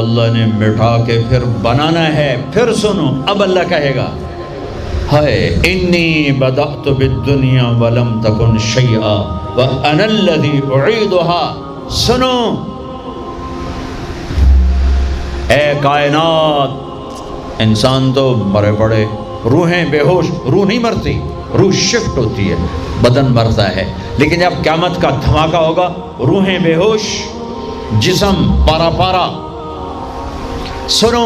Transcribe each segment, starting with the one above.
اللہ نے مٹا کے پھر بنانا ہے. پھر سنو اب اللہ کہے گا ہائے انی بدأت بالدنیا ولم تکن شیئا وانا الذی اعیدها. سنو اے کائنات، انسان تو مرے پڑے، روحیں بے ہوش، روح نہیں مرتی، روح شفٹ ہوتی ہے، بدن مرتا ہے، لیکن جب قیامت کا دھماکہ ہوگا روحیں بے ہوش، جسم پارا پارا. سنو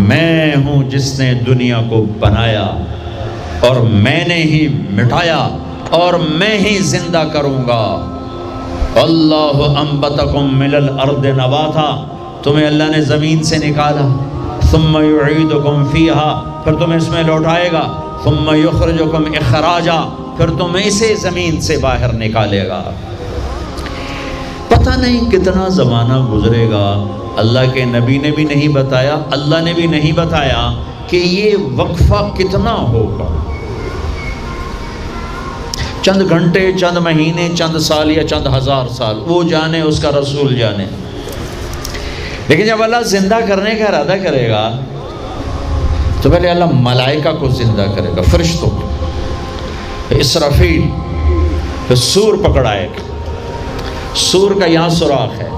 میں ہوں جس نے دنیا کو بنایا اور میں نے ہی مٹایا اور میں ہی زندہ کروں گا. اللہ انبتکم من الارض نباتا، تمہیں اللہ نے زمین سے نکالا. ثم یعیدکم فیہا، پھر تمہیں اس میں لوٹائے گا. ثم یخرجکم اخراجا، پھر تمہیں اسے زمین سے باہر نکالے گا. پتہ نہیں کتنا زمانہ گزرے گا، اللہ کے نبی نے بھی نہیں بتایا، اللہ نے بھی نہیں بتایا کہ یہ وقفہ کتنا ہوگا. چند گھنٹے، چند مہینے، چند سال یا چند ہزار سال، وہ جانے، اس کا رسول جانے. لیکن جب اللہ زندہ کرنے کا ارادہ کرے گا تو پہلے اللہ ملائکہ کو زندہ کرے گا، فرشتوں کو، اسرافیل، پھر سور پکڑائے گا. سور کا یہاں سوراخ ہے،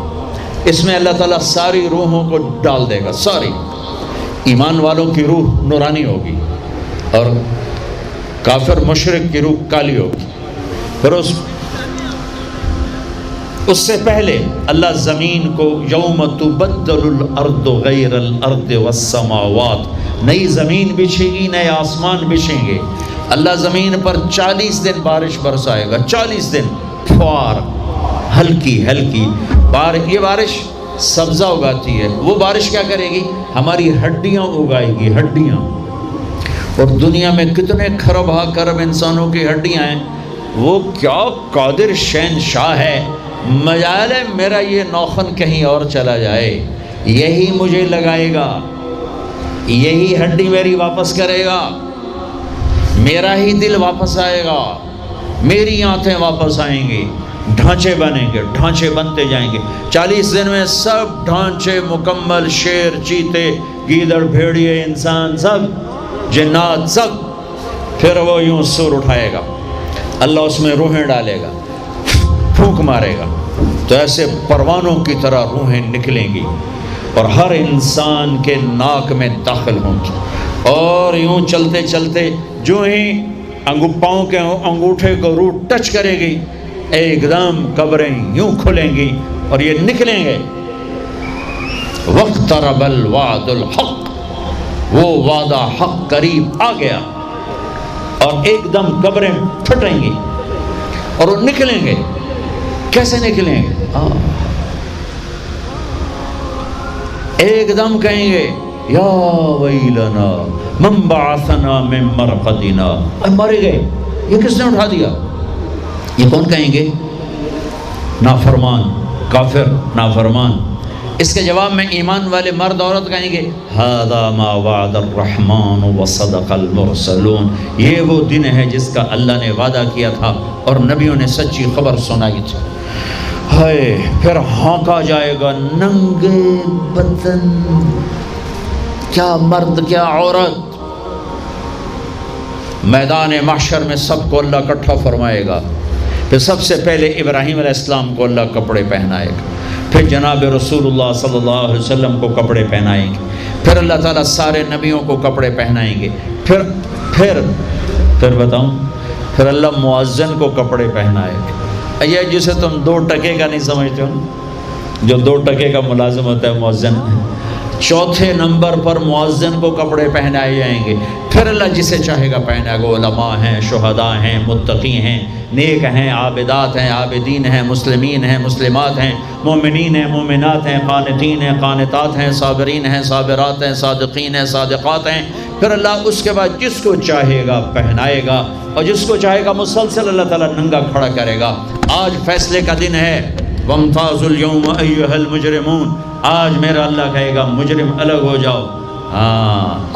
اس میں اللہ تعالیٰ ساری روحوں کو ڈال دے گا. ساری ایمان والوں کی روح نورانی ہوگی اور کافر مشرک کی روح کالی ہوگی. پھر اس سے پہلے اللہ زمین کو یوم تبدل الارض غیر الارض والسماوات، نئی زمین بچھے گی، نئے آسمان بچھیں گے. اللہ زمین پر 40 دن بارش برسائے گا. 40 دن فوار، ہلکی ہلکی یہ بارش سبزہ اگاتی ہے. وہ بارش کیا کرے گی؟ ہماری ہڈیاں اگائے گی، ہڈیاں. اور دنیا میں کتنے کھرب ہا کرب انسانوں کی ہڈیاں ہیں. وہ کیا قادر شہنشاہ ہے، مجال ہے میرا یہ نوخن کہیں اور چلا جائے، یہی مجھے لگائے گا، یہی ہڈی میری واپس کرے گا، میرا ہی دل واپس آئے گا، میری آنتیں واپس آئیں گی. ڈھانچے بنیں گے، ڈھانچے بنتے جائیں گے. 40 دن میں سب ڈھانچے مکمل، شیر، چیتے، گیدڑ، بھیڑیے، انسان، سب جنات، سب. پھر وہ یوں سور اٹھائے گا، اللہ اس میں روحیں ڈالے گا، پھونک مارے گا تو ایسے پروانوں کی طرح روحیں نکلیں گی اور ہر انسان کے ناک میں داخل ہوں گی. اور یوں چلتے چلتے جو ہی پاؤں کے انگوٹھے کو روح ٹچ کرے گی، ایک دم قبریں یوں کھلیں گی اور یہ نکلیں گے. وَاقْتَرَبَ الْوَعْدُ الْحَقُّ، وہ وعدہ حق قریب آ گیا. اور ایک دم قبریں پھٹیں گی اور وہ نکلیں گے. کیسے نکلیں گے؟ ایک دم کہیں گے یا ویلنا من بعثنا من مرقدنا، مر گئے، یہ کس نے اٹھا دیا؟ یہ کون کہیں گے؟ نافرمان، کافر، نافرمان. اس کے جواب میں ایمان والے مرد عورت کہیں گے ھذا ما وعد الرحمن وصدق المرسلون، یہ وہ دن ہے جس کا اللہ نے وعدہ کیا تھا اور نبیوں نے سچی خبر سنائی تھی. ہائے پھر ہانکا جائے گا، ننگے بدن، کیا مرد کیا عورت. میدان محشر میں سب کو اللہ اکٹھا فرمائے گا. پھر سب سے پہلے ابراہیم علیہ السلام کو اللہ کپڑے پہنائے گا، پھر جناب رسول اللہ صلی اللہ علیہ وسلم کو کپڑے پہنائیں گے، پھر اللہ تعالیٰ سارے نبیوں کو کپڑے پہنائیں گے. پھر بتاؤں، پھر اللہ مؤذن کو کپڑے پہنائے گا. یہ جسے تم 2 ٹکے کا نہیں سمجھتے ہو، جو 2 ٹکے کا ملازم ہوتا ہے مؤذن، 4تھے نمبر پر مؤذن کو کپڑے پہنائے جائیں گے. پھر اللہ جسے چاہے گا پہنائے گا. علماء ہیں، شہداء ہیں، متقی ہیں، نیک ہیں، عابدات ہیں، عابدین ہیں، مسلمین ہیں، مسلمات ہیں، مومنین ہیں، مومنات ہیں، قانتین ہیں، قانتات ہیں، صابرین ہیں، صابرات ہیں، صادقین ہیں، صادقات ہیں. پھر اللہ اس کے بعد جس کو چاہے گا پہنائے گا اور جس کو چاہے گا مسلسل اللہ تعالیٰ ننگا کھڑا کرے گا. آج فیصلے کا دن ہے. وَامْتَازُوا الْيَوْمَ أَيُّهَا الْمُجْرِمُونَ، آج میرا اللہ کہے گا مجرم الگ ہو جاؤ.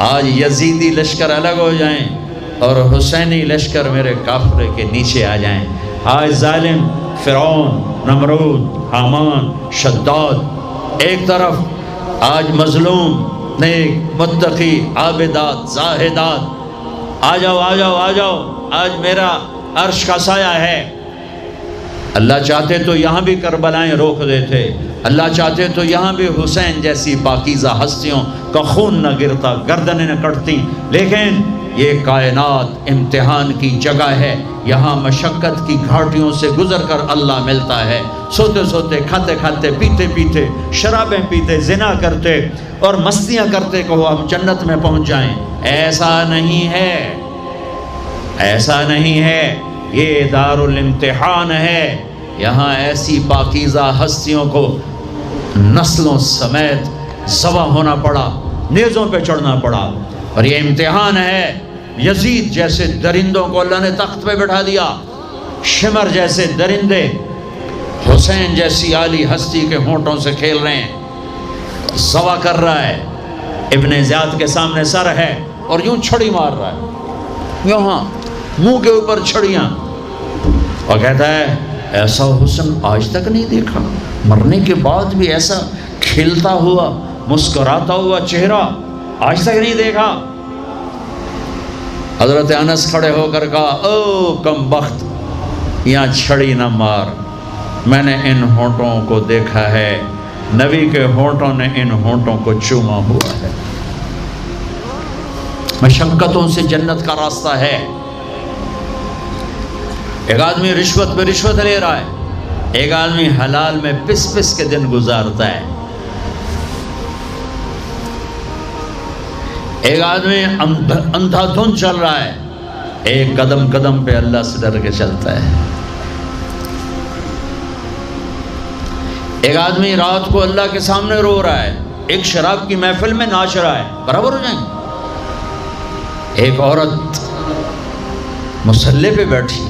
آج یزیدی لشکر الگ ہو جائیں اور حسینی لشکر میرے کافر کے نیچے آ جائیں. آج ظالم فرعون، نمرود، حامان، شداد ایک طرف آج مظلوم نیک متقی عابدات زاہدات آ جاؤ آ جاؤ آ جاؤ، آج میرا عرش کا سایہ ہے۔ اللہ چاہتے تو یہاں بھی کربلائیں روک دیتے، اللہ چاہتے تو یہاں بھی حسین جیسی پاکیزہ ہستیوں کا خون نہ گرتا، گردنیں نہ کٹتی، لیکن یہ کائنات امتحان کی جگہ ہے، یہاں مشقت کی گھاٹیوں سے گزر کر اللہ ملتا ہے۔ سوتے سوتے، کھاتے کھاتے، پیتے پیتے، شرابیں پیتے، زنا کرتے اور مستیاں کرتے کہو ہم جنت میں پہنچ جائیں، ایسا نہیں ہے، ایسا نہیں ہے۔ یہ دار الامتحان ہے، یہاں ایسی پاکیزہ ہستیوں کو نسلوں سمیت ذبح ہونا پڑا، نیزوں پہ چڑھنا پڑا، اور یہ امتحان ہے۔ یزید جیسے درندوں کو اللہ نے تخت پہ بٹھا دیا، شمر جیسے درندے حسین جیسی عالی ہستی کے ہونٹوں سے کھیل رہے ہیں، ذبح کر رہا ہے، ابن زیاد کے سامنے سر ہے اور یوں چھڑی مار رہا ہے، یہاں منہ کے اوپر چھڑیاں، اور کہتا ہے ایسا حسن آج تک نہیں دیکھا، مرنے کے بعد بھی ایسا کھلتا ہوا مسکراتا ہوا چہرہ آج تک نہیں دیکھا۔ حضرت انس کھڑے ہو کر کہا او کم بخت، یہاں چھڑی نہ مار، میں نے ان ہونٹوں کو دیکھا ہے، نبی کے ہونٹوں نے ان ہونٹوں کو چوما ہوا ہے۔ مشقتوں سے جنت کا راستہ ہے۔ ایک آدمی رشوت پہ رشوت لے رہا ہے، ایک آدمی حلال میں پس پس کے دن گزارتا ہے، ایک آدمی اندھا دھند چل رہا ہے، ایک قدم قدم پہ اللہ سے ڈر کے چلتا ہے۔ ایک آدمی رات کو اللہ کے سامنے رو رہا ہے، ایک شراب کی محفل میں ناچ رہا ہے، برابر ہو جائیں گے؟ ایک عورت مصلی پہ بیٹھی،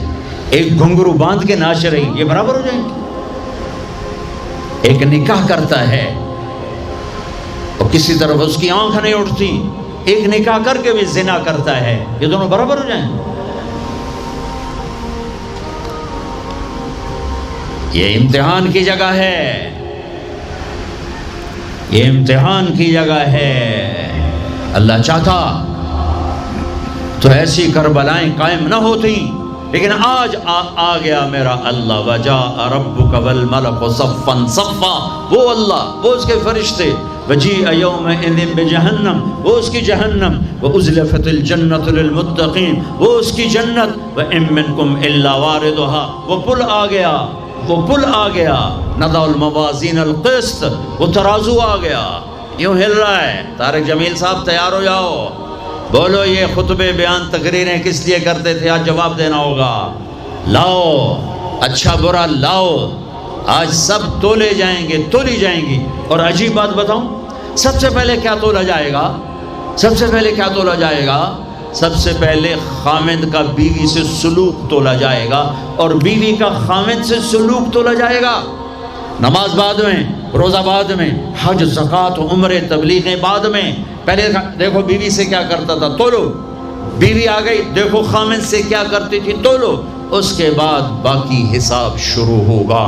ایک گھنگرو باندھ کے ناچ رہی، یہ برابر ہو جائیں گے؟ ایک نکاح کرتا ہے اور کسی طرف اس کی آنکھ نہیں اٹھتی، ایک نکاح کر کے بھی زنا کرتا ہے، یہ دونوں برابر ہو جائیں گے؟ یہ امتحان کی جگہ ہے، یہ امتحان کی جگہ ہے۔ اللہ چاہتا تو ایسی کربلائیں قائم نہ ہوتی، لیکن آج آ گیا میرا اللہ، وجاء ربک والملک صفا صفا، وہ اللہ، وہ اس کے فرشتے، وجیء یومئذ بجہنم، وہ اس کی جہنم، وازلفت الجنۃ للمتقین، وہ اس کی جنت، وان منکم الا واردها، وہ پل آ گیا، وہ پل آ گیا، نضع الموازین القسط، وہ ترازو آ گیا، یوں ہل رہا ہے۔ طارق جمیل صاحب تیار ہو جاؤ، بولو یہ خطبے بیان تقریریں کس لیے کرتے تھے، آج جواب دینا ہوگا، لاؤ اچھا برا لاؤ، آج سب تولے جائیں گے، تولی جائیں گی۔ اور عجیب بات بتاؤں، سب سے پہلے کیا تولا جائے گا؟ سب سے پہلے کیا تولا جائے گا؟ سب سے پہلے خامند کا بیوی سے سلوک تولا جائے گا، اور بیوی کا خامند سے سلوک تولا جائے گا۔ نماز بعد میں، روزہ بعد میں، حج زکوٰۃ عمرے تبلیغیں بعد میں، پہلے دیکھو بیوی سے کیا کرتا تھا، تولو، بیوی آ گئی، دیکھو خامند سے کیا کرتی تھی، تولو، اس کے بعد باقی حساب شروع ہوگا۔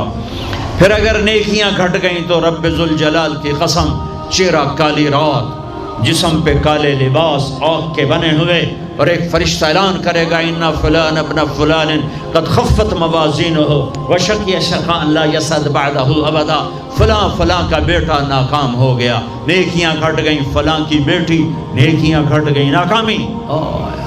پھر اگر نیکیاں گھٹ گئیں تو رب ذوالجلال کی قسم، چہرہ کالی رات، جسم پہ کالے لباس آگ کے بنے ہوئے، اور ایک فرشتہ اعلان کرے گا ان فلان ابن فلان قد خفت موازینہ وشقی شقاء لا یسعد بعدہ ابدا، فلاں فلاں کا بیٹا ناکام ہو گیا، نیکیاں گھٹ گئیں، فلاں کی بیٹی نیکیاں گھٹ گئیں، ناکامی،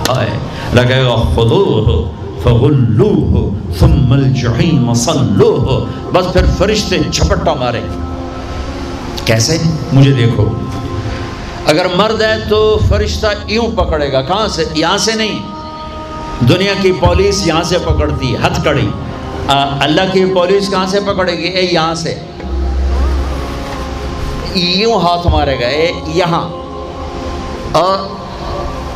ہائے لگے گا خذوہ فغلوہ ثم الجحیم صلوہ، بس پھر فرشتے جھپٹا مارے، کیسے؟ مجھے دیکھو، اگر مرد ہے تو فرشتہ یوں پکڑے گا، کہاں سے؟ یہاں سے نہیں، دنیا کی پولیس یہاں سے پکڑتی ہے، ہتھ کڑی، اللہ کی پولیس کہاں سے پکڑے گی؟ اے یہاں سے، یوں ہاتھ مارے گا، اے یہاں، اور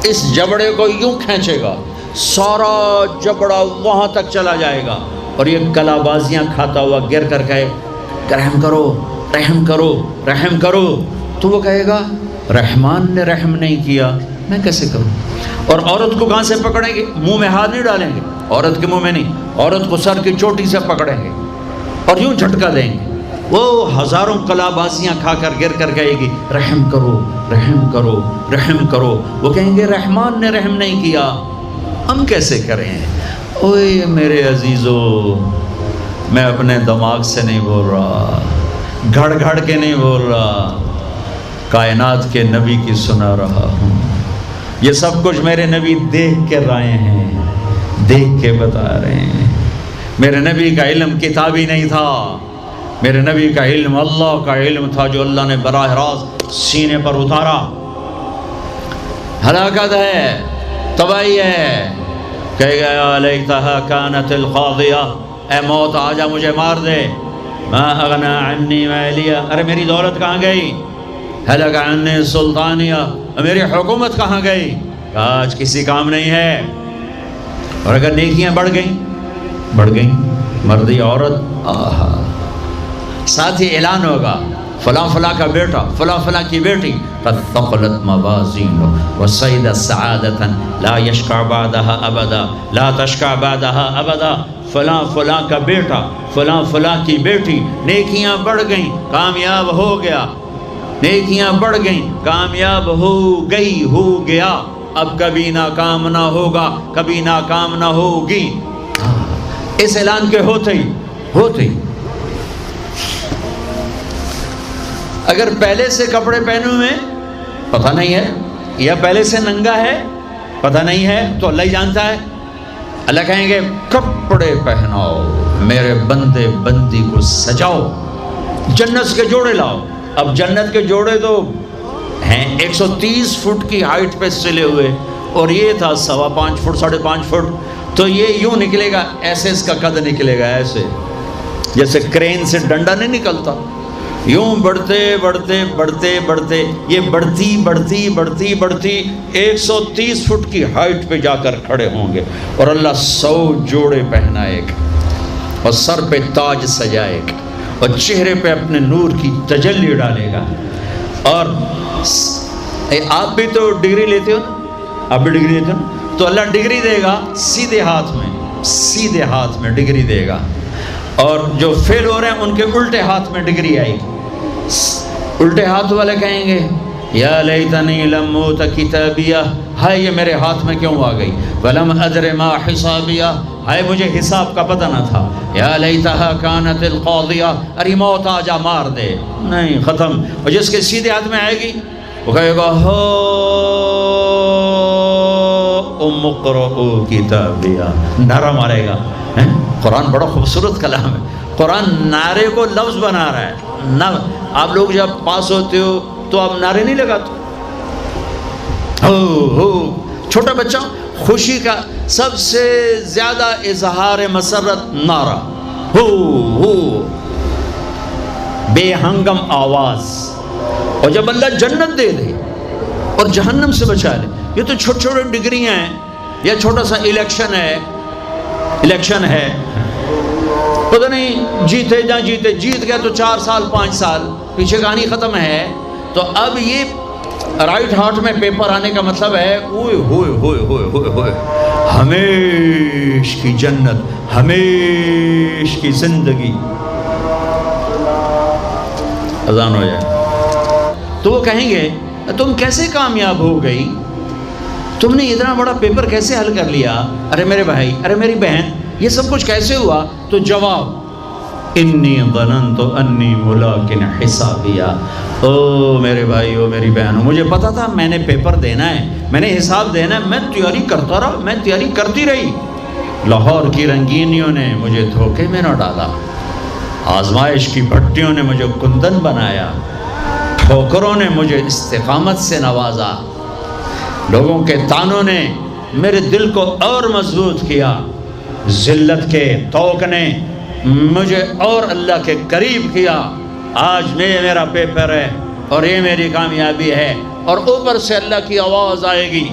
اس جبڑے کو یوں کھینچے گا، سارا جبڑا وہاں تک چلا جائے گا، اور یہ کلا بازیاں کھاتا ہوا گر کر کہے رحم کرو رحم کرو رحم کرو، تو وہ کہے گا رحمان نے رحم نہیں کیا، میں کیسے کروں؟ اور عورت کو کہاں سے پکڑیں گے؟ منہ میں ہاتھ نہیں ڈالیں گے، عورت کے منہ میں نہیں، عورت کو سر کی چوٹی سے پکڑیں گے اور یوں جھٹکا دیں گے، وہ ہزاروں کلابازیاں کھا کر گر کر کہے گی رحم کرو رحم کرو رحم کرو، وہ کہیں گے رحمان نے رحم نہیں کیا، ہم کیسے کریں؟ اوے میرے عزیزو، میں اپنے دماغ سے نہیں بول رہا، گھڑ گھڑ کے نہیں بول رہا، کائنات کے نبی کی سنا رہا ہوں۔ یہ سب کچھ میرے نبی دیکھ کے رائے ہیں، دیکھ کے بتا رہے ہیں۔ میرے نبی کا علم کتابی نہیں تھا، میرے نبی کا علم اللہ کا علم تھا جو اللہ نے براہ راست سینے پر اتارا۔ ہلاکت ہے، تباہی ہے، کہے گا یا لیتہا کانت القاضیہ، اے موت آجا مجھے مار دے، ما اغنا عنی مالیہ، ارے میری دولت کہاں گئی؟ ہلک عنی سلطانیہ، میری حکومت کہاں گئی؟ آج کسی کام نہیں ہے۔ اور اگر نیکیاں بڑھ گئیں مردی عورت، آہا، ساتھ ہی اعلان ہوگا فلاں فلاں کا بیٹا، فلاں فلاں کی بیٹی، قد ثقلت موازین وصید سعادتا لا یشکع بعدها ابدا، لا تشکع بعدها ابدا، فلاں فلاں کا بیٹا، فلاں فلاں کی بیٹی، نیکیاں بڑھ گئیں، کامیاب ہو گیا، نیکیاں بڑھ گئیں، کامیاب ہو گئی، ہو گیا، اب کبھی ناکام نہ ہوگا، کبھی ناکام نہ ہوگی۔ اس اعلان کے ہوتے ہی اگر پہلے سے کپڑے پہنے ہوئے پتہ نہیں ہے، یا پہلے سے ننگا ہے پتہ نہیں ہے، تو اللہ ہی جانتا ہے۔ اللہ کہیں گے کپڑے پہناؤ، میرے بندے بندی کو سجاؤ، جنت کے جوڑے لاؤ۔ اب جنت کے جوڑے تو ہیں 130 فٹ کی ہائٹ پہ سلے ہوئے، اور یہ تھا 5.25 فٹ 5.5 فٹ، تو یہ یوں نکلے گا، ایسے اس کا قد نکلے گا، ایسے جیسے کرین سے ڈنڈا نہیں نکلتا، یوں بڑھتے بڑھتے بڑھتے بڑھتے یہ بڑھتی بڑھتی بڑھتی بڑھتی 130 فٹ کی ہائٹ پہ جا کر کھڑے ہوں گے، اور اللہ 100 جوڑے پہنائے گا، اور سر پہ تاج سجائے گا، اور چہرے پہ اپنے نور کی تجلی ڈالے گا۔ اور آپ بھی تو ڈگری لیتے ہو نا، آپ بھی ڈگری لیتے ہو نا، تو اللہ ڈگری دے گا سیدھے ہاتھ میں ڈگری دے گا، اور جو فیل ہو رہے ہیں ان کے الٹے ہاتھ میں ڈگری آئے گی۔ الٹے ہاتھ والے کہیں گے یا لیتنی لم اوت کتابیہ، ہائے یہ میرے ہاتھ میں کیوں آ گئی، ولم ادر ما حسابیہ، ہائے مجھے حساب کا پتہ نہ تھا، یا لیتہا کانت القاضیہ، ارے موت آجا مار دے، نہیں ختم۔ اور جس کے سیدھے ہاتھ میں آئے گی وہ کہے گا ہو ام اقرؤ کتابیہ، نعرہ مارے گا۔ قرآن بڑا خوبصورت کلام ہے، قرآن نعرے کو لفظ بنا رہا ہے۔ آپ لوگ جب پاس ہوتے ہو تو آپ نعرے نہیں لگاتے، ہو چھوٹا بچہ خوشی کا سب سے زیادہ اظہار مسرت نعرہ، ہو بے ہنگم آواز۔ اور جب اللہ جنت دے دے اور جہنم سے بچا لے، یہ تو چھوٹے چھوٹے ڈگریاں ہیں، یا چھوٹا سا الیکشن ہے، پتہ نہیں جیتے نہ جیتے، جیت گیا تو 4 سال 5 سال، پیچھے کہانی ختم ہے۔ تو اب یہ رائٹ ہارٹ میں پیپر آنے کا مطلب ہے اوئے ہوئے ہوئے ہوئے ہوئے ہوئے، ہمیش کی جنت، ہمیش کی زندگی۔ اذان ہو جائے تو وہ کہیں گے تم کیسے کامیاب ہو گئی، تم نے اتنا بڑا پیپر کیسے حل کر لیا، ارے میرے بھائی، ارے میری بہن، یہ سب کچھ کیسے ہوا؟ تو جواب انی ظننت انی ملاق حسابیہ، او میرے بھائی، او میری بہن، مجھے پتا تھا میں نے پیپر دینا ہے، میں نے حساب دینا ہے، میں تیاری کرتا رہا، میں تیاری کرتی رہی۔ لاہور کی رنگینیوں نے مجھے دھوکے میں نہ ڈالا، آزمائش کی بھٹیوں نے مجھے کندن بنایا، ٹھوکروں نے مجھے استقامت سے نوازا، لوگوں کے تانوں نے میرے دل کو اور مضبوط کیا، ذلت کے توق نے مجھے اور اللہ کے قریب کیا۔ آج میرا پیپر ہے اور یہ میری کامیابی ہے، اور اوپر سے اللہ کی آواز آئے گی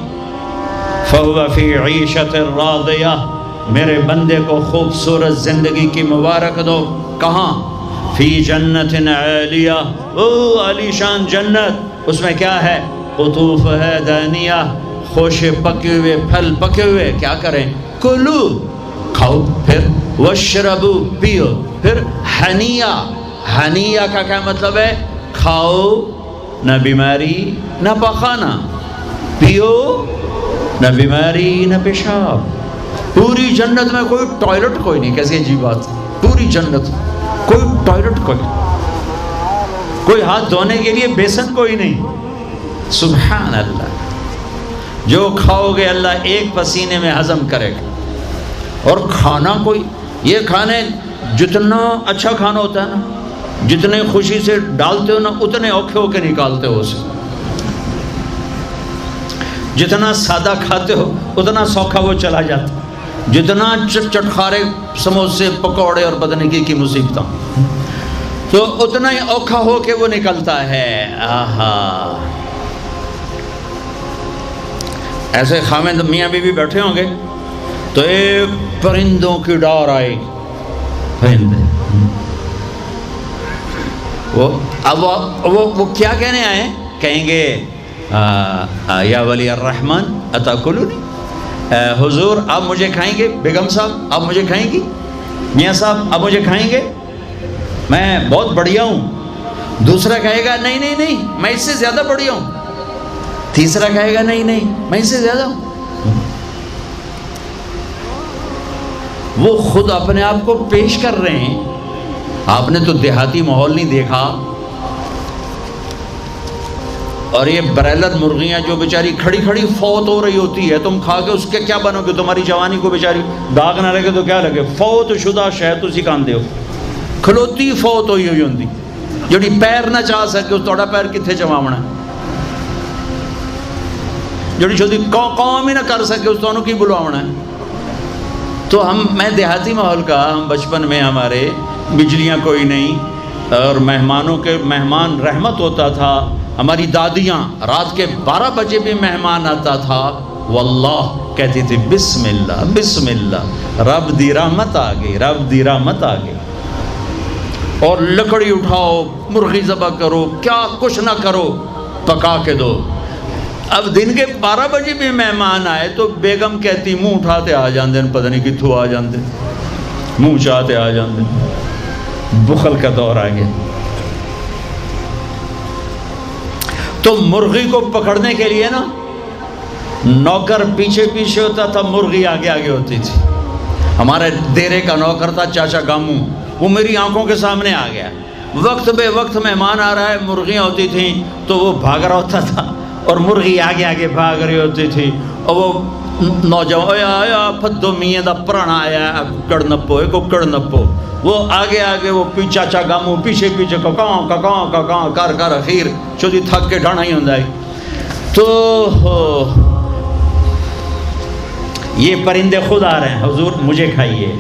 فَهُوَ فِي عِيشَةٍ رَاضِيَةٍ، میرے بندے کو خوبصورت زندگی کی مبارک دو۔ کہاں؟ فی جنت عالیہ، او عالی شان جنت، اس میں کیا ہے؟ قطوفها دانیہ، خوشے پکے ہوئے، پھل پکے ہوئے، کیا کریں؟ کلو، کھاؤ، پھر وشربو، پیو، پھر ہنیہ، ہنیہ کا کیا مطلب ہے؟ کھاؤ نہ بیماری نہ پخانا، پیو نہ بیماری نہ پیشاب۔ پوری جنت میں کوئی ٹوائلٹ کوئی نہیں، کیسی عجیب بات، پوری جنت کوئی ٹوائلٹ کوئی نہیں، کوئی ہاتھ دھونے کے لیے بیسن کوئی نہیں۔ سبحان اللہ، جو کھاؤ گے اللہ ایک پسینے میں ہضم کرے گا۔ اور کھانا کوئی، یہ کھانے جتنا اچھا کھانا ہوتا ہے نا، جتنے خوشی سے ڈالتے ہو نا اتنے اوکھے ہو کے نکالتے ہو اسے، جتنا سادہ کھاتے ہو اتنا سوکھا وہ چلا جاتا، جتنا چٹخارے سموسے پکوڑے اور بدن کی مصیبتیں تو اتنا ہی اوکھا ہو کے وہ نکلتا ہے۔ آہا، ایسے خامد میاں بیوی بیٹھے ہوں گے تو ایک پرندوں کی ڈار آئے گی، پرندے وہ کیا کہنے آئے؟ کہیں گے یا ولی الرحمن اتاکلونی، حضور آپ مجھے کھائیں گے؟ بیگم صاحب آپ مجھے کھائیں گی؟ میاں صاحب آپ مجھے کھائیں گے؟ میں بہت بڑھیا ہوں۔ دوسرا کہے گا نہیں نہیں نہیں میں اس سے زیادہ بڑھیا ہوں۔ تیسرا کہے گا نہیں نہیں میں اس سے زیادہ ہوں۔ وہ خود اپنے آپ کو پیش کر رہے ہیں۔ آپ نے تو دیہاتی ماحول نہیں دیکھا، اور یہ برائلر مرغیاں جو بیچاری کھڑی کھڑی فوت ہو رہی ہوتی ہے، تم کھا کے اس کے کیا بنو گے؟ تمہاری جوانی کو بیچاری داغ نہ لگے تو کیا لگے؟ فوت شدہ شہد تسی کھاندے ہو، کھلوتی فوت ہوئی ہوئی ہوندی، جڑی پیر نہ چاہ سکے اس توڑا پیر کتھے چماونا، جڑی شدی قوم ہی نہ کر سکے اس تو کی بلواونا ہے۔ تو میں دیہاتی ماحول کا، ہم بچپن میں ہمارے بجلیاں کوئی نہیں، اور مہمان رحمت ہوتا تھا۔ ہماری دادیاں رات کے 12 بجے بھی مہمان آتا تھا، واللہ کہتی تھی بسم اللہ بسم اللہ، رب دی رحمت آ گئی، رب دی رحمت آ گئی۔ اور لکڑی اٹھاؤ، مرغی ذبح کرو، کیا کچھ نہ کرو، پکا کے دو۔ اب دن کے 12 بجے بھی مہمان آئے تو بیگم کہتی منہ اٹھاتے آ جاندے، پتہ نہیں کتھوں آ جاندے، منہ چاہتے آ جاندے۔ بخل کا دور آ گیا۔ تو مرغی کو پکڑنے کے لیے نا نوکر پیچھے پیچھے ہوتا تھا، مرغی آگے آگے ہوتی تھی۔ ہمارے دیرے کا نوکر تھا چاچا گاموں، وہ میری آنکھوں کے سامنے آ گیا، وقت بے وقت مہمان آ رہا ہے، مرغیاں ہوتی تھیں تو وہ بھاگ رہا ہوتا تھا اور مرغی آگے آگے بھاگ رہی ہوتی تھی، اور وہ نوجوان آیا پھدو میاں دا پرانا آیا ککڑ نپو، ایک ککڑ نپو، وہ آگے آگے، وہ چاچا گاموں پیچھے پیچھے ککاں ککاں ککاں کر کر اخیر چودی تھک کے ڈھانا ہی ہوندا ہے۔ تو یہ پرندے خود آ رہے ہیں، حضور مجھے کھائیے،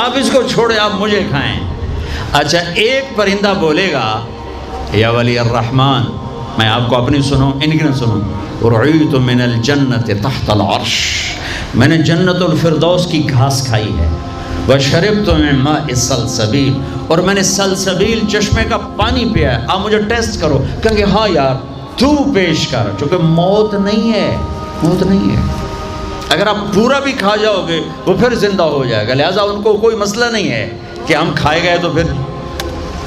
آپ اس کو چھوڑے، آپ مجھے کھائیں۔ اچھا ایک پرندہ بولے گا یا ولی الرحمن، میں آپ کو اپنی سنوں، ان کی نہ سنوں، رعیت من الجنت تحت العرش، میں نے جنت الفردوس کی گھاس کھائی ہے، وشربت من ماء السلسبیل، اور میں نے سلسبیل چشمے کا پانی پیا ہے، آپ مجھے ٹیسٹ کرو۔ کہیں گے ہاں یار تو پیش کر، چونکہ موت نہیں ہے، موت نہیں ہے، اگر آپ پورا بھی کھا جاؤ گے وہ پھر زندہ ہو جائے گا، لہٰذا ان کو کوئی مسئلہ نہیں ہے کہ ہم کھائے گئے تو پھر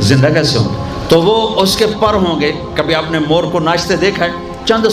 زندہ کیسے ہوں گے۔ تو وہ اس کے پر ہوں گے۔ کبھی آپ نے مور کو ناچتے دیکھا ہے؟ چند سو